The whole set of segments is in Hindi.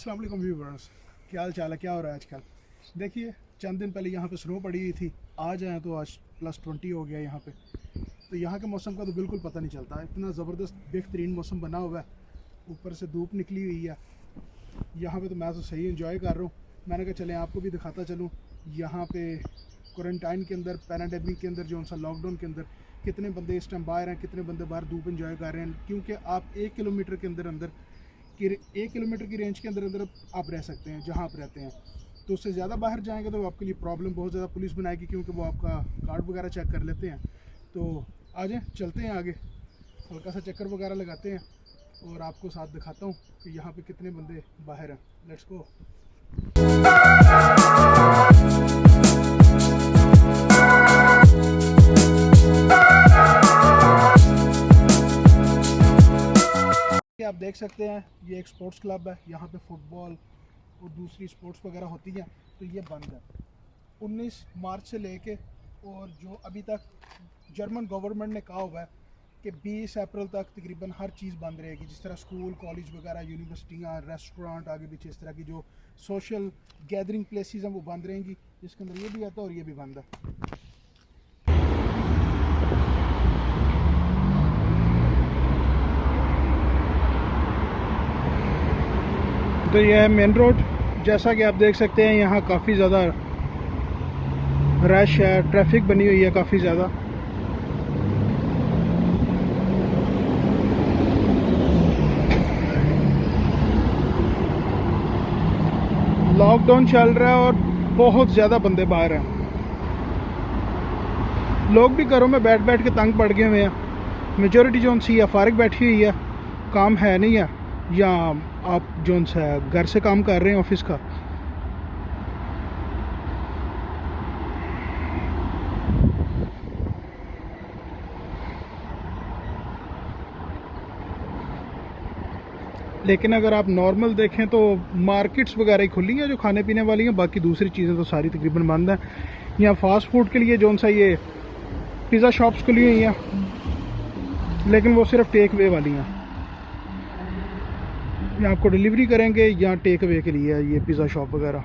अस्सलाम वालेकुम व्यूवर्स, क्या हाल चाल है, क्या हो रहा है आजकल। देखिए, चंद दिन पहले यहाँ पे स्नो पड़ी हुई थी। आज आए तो आज +20 हो गया यहाँ पे। तो यहाँ के मौसम का तो बिल्कुल पता नहीं चलता, इतना ज़बरदस्त बेहतरीन मौसम बना हुआ है। ऊपर से धूप निकली हुई है यहाँ पे, तो मैं तो सही इंजॉय कर रहा हूँ। मैंने कहा चलें आपको भी दिखाता चलूँ यहाँ पे क्वारंटाइन के अंदर, पैराडेमिक के अंदर, जो सा लॉकडाउन के अंदर कितने बंदे इस टाइम बाहर हैं, कितने बंदे बाहर धूप इंजॉय कर रहे हैं। क्योंकि आप 1 किलोमीटर के अंदर अंदर कि 1 किलोमीटर की रेंज के अंदर अंदर आप रह सकते हैं जहाँ आप रहते हैं। तो उससे ज़्यादा बाहर जाएंगे तो आपके लिए प्रॉब्लम बहुत ज़्यादा पुलिस बनाएगी, क्योंकि वो आपका कार्ड वगैरह चेक कर लेते हैं। तो आ जाएं, चलते हैं आगे, हल्का सा चक्कर वगैरह लगाते हैं और आपको साथ दिखाता हूँ कि यहाँ पे कितने बंदे बाहर हैं। Let's go. आप देख सकते हैं ये एक स्पोर्ट्स क्लब है। यहाँ पे फुटबॉल और दूसरी स्पोर्ट्स वगैरह होती हैं। तो ये बंद है 19 मार्च से लेके, और जो अभी तक जर्मन गवर्नमेंट ने कहा हुआ है कि 20 अप्रैल तक तकरीबन हर चीज़ बंद रहेगी। जिस तरह स्कूल, कॉलेज वगैरह, यूनिवर्सिटियाँ, रेस्टोरेंट, आगे पीछे इस तरह की जो सोशल गैदरिंग प्लेसेस हैं वो बंद रहेंगी। जिसके अंदर ये भी आता है और ये भी बंद है। तो यह है मेन रोड। जैसा कि आप देख सकते हैं यहाँ काफ़ी ज़्यादा रश है, ट्रैफिक बनी हुई है काफ़ी ज़्यादा। लॉकडाउन चल रहा है और बहुत ज़्यादा बंदे बाहर हैं। लोग भी घरों में बैठ बैठ के तंग पड़ गए हुए हैं। मेजॉरिटी जो सी है फारिग बैठी हुई है, काम है नहीं है, या आप जो सा घर से काम कर रहे हैं ऑफिस का। लेकिन अगर आप नॉर्मल देखें तो मार्केट्स वगैरह ही खुली हैं जो खाने पीने वाली हैं, बाकी दूसरी चीज़ें तो सारी तकरीबन बंद हैं। यहाँ फास्ट फूड के लिए जो सा ये पिज़्ज़ा शॉप्स खुली हुई हैं, लेकिन वो सिर्फ टेक वे वाली हैं। या आपको डिलीवरी करेंगे या टेक अवे के लिए ये पिज़्ज़ा शॉप वगैरह।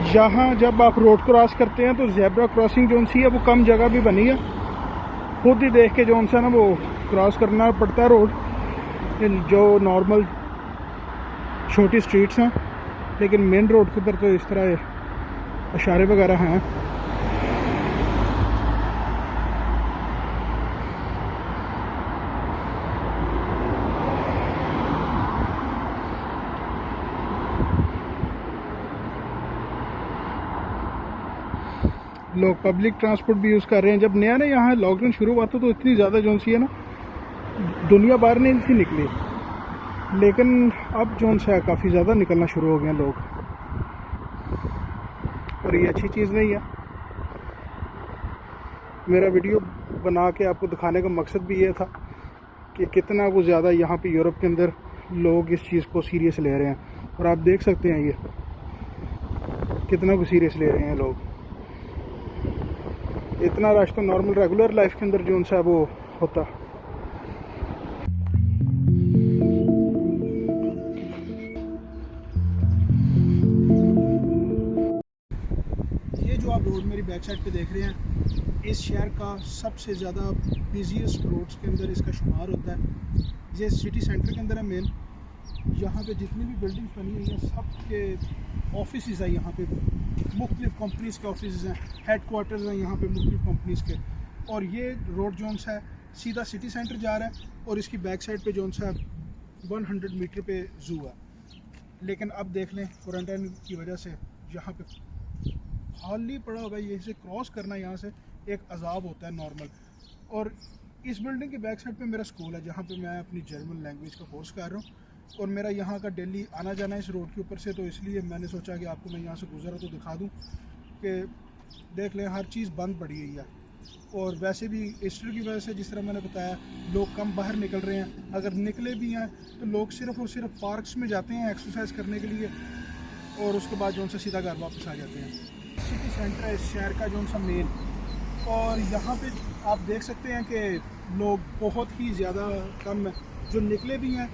यहाँ जब आप रोड क्रॉस करते हैं तो ज़ेब्रा क्रॉसिंग जो सी है वो कम जगह भी बनी है। खुद ही देख के जो सा ना वो क्रॉस करना पड़ता है रोड, जो नॉर्मल छोटी स्ट्रीट्स हैं। लेकिन मेन रोड के ऊपर तो इस तरह इशारे वगैरह हैं। लोग पब्लिक ट्रांसपोर्ट भी यूज़ कर रहे हैं। जब नया यहाँ लॉकडाउन शुरू हुआ था तो इतनी ज़्यादा जो सी है ना दुनिया बाहर नहीं थी निकली, लेकिन अब जो सा काफ़ी ज़्यादा निकलना शुरू हो गए लोग, और ये अच्छी चीज़ नहीं है। मेरा वीडियो बना के आपको दिखाने का मकसद भी ये था कि कितना कुछ ज़्यादा यहाँ पे यूरोप के अंदर लोग इस चीज़ को सीरियस ले रहे हैं। और आप देख सकते हैं ये कितना कुछ सीरियस ले रहे हैं लोग। इतना रश तो नॉर्मल रेगुलर लाइफ के अंदर जो सा वो होता। ये जो आप रोड मेरी बैक साइड पे देख रहे हैं, इस शहर का सबसे ज़्यादा बिजीएस्ट रोड्स के अंदर इसका शुमार होता है। ये सिटी सेंटर के अंदर है मेन। यहाँ पे जितनी भी बिल्डिंग्स बनी हुई हैं सब के ऑफिस हैं। यहाँ पे मुख्तलिफ़ कंपनीज़ के ऑफिस हैं, हेड क्वार्टर्स हैं यहाँ पे मुख्तलिफ़ कंपनीज़ के। और ये रोड जोन सा है सीधा सिटी सेंटर जा रहा है, और इसकी बैक साइड पे जोन सा 100 मीटर पे जू है। लेकिन अब देख लें क्वारंटाइन की वजह से यहाँ पे खाली पड़ा हुआ है। ये इसे क्रॉस करना यहाँ से एक अजाब होता है नॉर्मल। और इस बिल्डिंग के बैक साइड पे मेरा स्कूल है जहाँ पे मैं अपनी जर्मन लैंग्वेज का कोर्स कर रहा हूँ, और मेरा यहाँ का डेली आना जाना है इस रोड के ऊपर से। तो इसलिए मैंने सोचा कि आपको मैं यहाँ से गुजरा तो दिखा दूँ कि देख लें हर चीज़ बंद पड़ी हुई है। और वैसे भी ईस्टर की वजह से जिस तरह मैंने बताया लोग कम बाहर निकल रहे हैं। अगर निकले भी हैं तो लोग सिर्फ़ और सिर्फ पार्क्स में जाते हैं एक्सरसाइज करने के लिए, और उसके बाद जो उनसे सीधा घर वापस आ जाते हैं। सिटी सेंटर है इस शहर का जो सा मेन, और यहाँ पे आप देख सकते हैं कि लोग बहुत ही ज़्यादा कम है जो निकले भी हैं,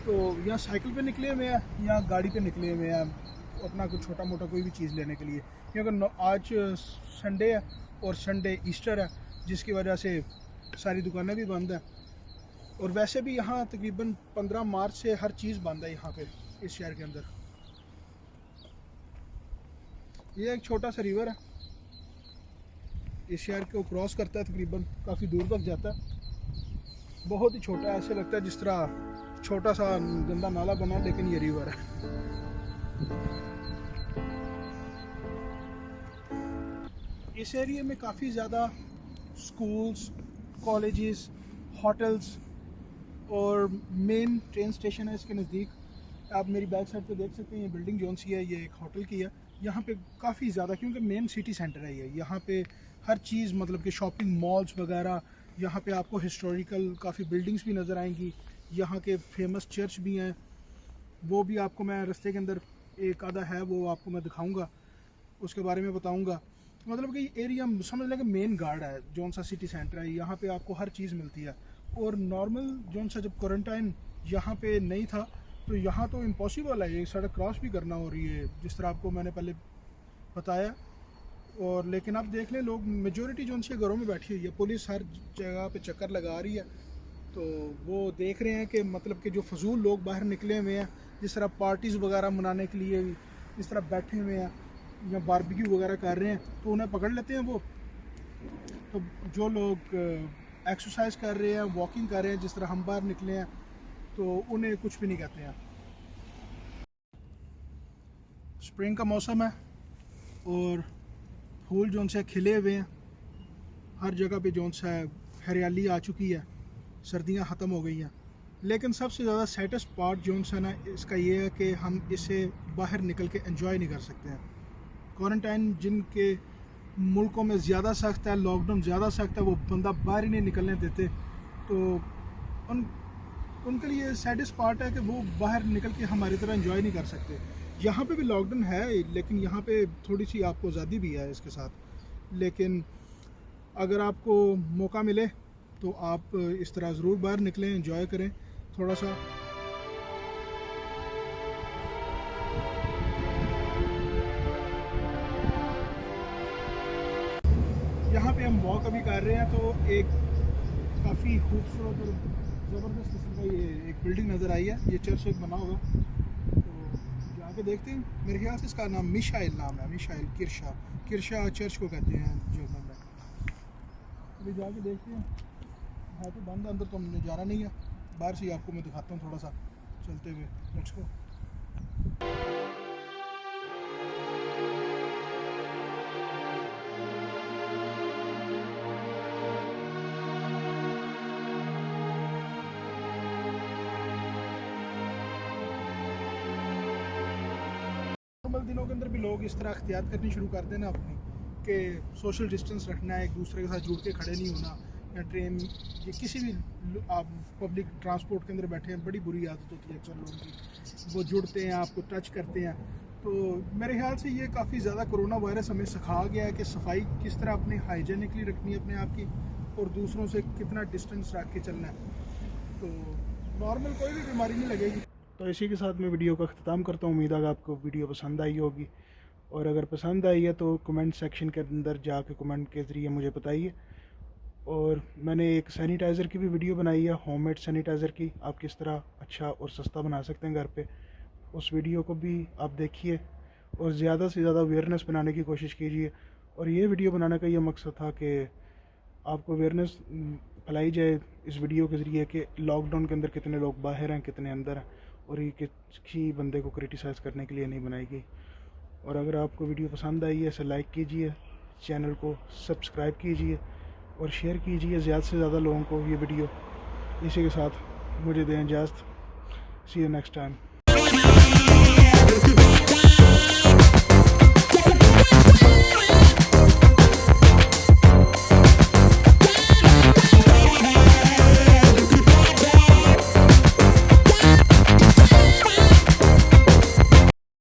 तो या साइकिल पे निकले हुए हैं या गाड़ी पे निकले हुए हैं अपना कुछ छोटा मोटा कोई भी चीज़ लेने के लिए, क्योंकि आज संडे है और संडे ईस्टर है, जिसकी वजह से सारी दुकानें भी बंद हैं। और वैसे भी यहाँ तकरीबन 15 मार्च से हर चीज़ बंद है यहाँ पे इस शहर के अंदर। ये एक छोटा सा रिवर है, इस शहर को क्रॉस करता है, तकरीबन काफ़ी दूर तक जाता है। बहुत ही छोटा है, ऐसे लगता है जिस तरह छोटा सा गंदा नाला बना, लेकिन ये रिवर है। इस एरिया में काफ़ी ज़्यादा स्कूल्स, कॉलेजेस, होटल्स और मेन ट्रेन स्टेशन है इसके नज़दीक। आप मेरी बैक साइड पे देख सकते हैं ये बिल्डिंग जौन सी है, ये एक होटल की है। यहाँ पे काफ़ी ज़्यादा, क्योंकि मेन सिटी सेंटर है ये, यहाँ पे हर चीज़ मतलब कि शॉपिंग मॉल्स वगैरह, यहाँ पे आपको हिस्टोरिकल काफ़ी बिल्डिंग्स भी नज़र आएंगी। यहाँ के फेमस चर्च भी हैं, वो भी आपको मैं रास्ते के अंदर एक आधा है वो आपको मैं दिखाऊंगा, उसके बारे में बताऊंगा। मतलब कि एरिया समझ लें कि मेन गार्ड है जौन सा सिटी सेंटर है, यहाँ पे आपको हर चीज़ मिलती है। और नॉर्मल जौन सा जब क्वारंटाइन यहाँ पे नहीं था तो यहाँ तो इम्पॉसिबल है ये सड़क क्रॉस भी करना, और ये जिस तरह आपको मैंने पहले बताया। और लेकिन अब देख लें लोग मेजॉरिटी जो उनसे घरों में बैठी हुई है, पुलिस हर जगह पे चक्कर लगा रही है, तो वो देख रहे हैं कि मतलब कि जो फजूल लोग बाहर निकले हुए हैं, जिस तरह पार्टीज़ वगैरह मनाने के लिए इस तरह बैठे हुए हैं या बारबेक्यू वगैरह कर रहे हैं, तो उन्हें पकड़ लेते हैं वो। तो जो लोग एक्सरसाइज कर रहे हैं, वॉकिंग कर रहे हैं, जिस तरह हम बाहर निकले हैं, तो उन्हें कुछ भी नहीं कहते हैं। स्प्रिंग का मौसम है और फूल जो से खिले हुए हैं, हर जगह पे जो सा हरियाली आ चुकी है, सर्दियां ख़त्म हो गई हैं। लेकिन सबसे ज़्यादा सैडेस्ट पार्ट जो सा ना इसका ये है कि हम इसे बाहर निकल के एंजॉय नहीं कर सकते हैं। क्वारंटाइन जिनके मुल्कों में ज़्यादा सख्त है, लॉकडाउन ज़्यादा सख्त है, वो बंदा बाहर ही नहीं निकलने देते, तो उनके लिए सैडेस्ट पार्ट है कि वो बाहर निकल के हमारी तरह एंजॉय नहीं कर सकते। यहाँ पे भी लॉकडाउन है, लेकिन यहाँ पे थोड़ी सी आपको आज़ादी भी है इसके साथ। लेकिन अगर आपको मौका मिले तो आप इस तरह ज़रूर बाहर निकलें, एंजॉय करें थोड़ा सा। यहाँ पे हम वॉक अभी कर रहे हैं, तो एक काफ़ी खूबसूरत और ज़बरदस्त किस्म का ये एक बिल्डिंग नज़र आई है, ये चर्च एक बना होगा, तो जाके देखते हैं। मेरे ख्याल से इसका नाम मिशाइल नाम है, मिशाइल किरशा चर्च को कहते हैं जर्मन में। अभी जाके देखते हैं, है तो बंद, अंदर तो हमने जाना नहीं है, बाहर से ही आपको मैं दिखाता हूँ थोड़ा सा चलते हुए। Let's go. नॉर्मल दिनों के अंदर भी लोग इस तरह अख्तियात करनी शुरू कर देना अपनी, कि सोशल डिस्टेंस रखना है, एक दूसरे के साथ जुड़ के खड़े नहीं होना, या ट्रेन या किसी भी आप पब्लिक ट्रांसपोर्ट के अंदर बैठे हैं, बड़ी बुरी आदत होती है अक्सर लोगों की, वो जुड़ते हैं, आपको टच करते हैं। तो मेरे ख्याल से ये काफ़ी ज़्यादा कोरोना वायरस हमें सिखा गया है कि सफाई किस तरह अपनी हाइजीनिकली रखनी है अपने आप की, और दूसरों से कितना डिस्टेंस रख के चलना है, तो नॉर्मल कोई भी बीमारी नहीं लगेगी। तो इसी के साथ मैं वीडियो का अख्ताम करता हूँ। उम्मीद है आपको वीडियो पसंद आई होगी, और अगर पसंद आई है तो कमेंट सेक्शन के अंदर जाके कमेंट के ज़रिए मुझे बताइए। और मैंने एक सैनिटाइज़र की भी वीडियो बनाई है, होममेड सैनिटाइज़र की, आप किस तरह अच्छा और सस्ता बना सकते हैं घर पे, उस वीडियो को भी आप देखिए और ज़्यादा से ज़्यादा अवेयरनेस बनाने की कोशिश कीजिए। और ये वीडियो बनाने का ये मकसद था कि आपको अवेयरनेस फैलाई जाए इस वीडियो के ज़रिए कि लॉकडाउन के अंदर कितने लोग बाहर हैं, कितने अंदर हैं, और ये किसी बंदे को क्रिटिसाइज़ करने के लिए नहीं बनाई गई। और अगर आपको वीडियो पसंद आई है इसे लाइक कीजिए, चैनल को सब्सक्राइब कीजिए और शेयर कीजिए ज़्यादा से ज़्यादा लोगों को ये वीडियो। इसी के साथ मुझे दें इजाज़त। सी यू नेक्स्ट टाइम।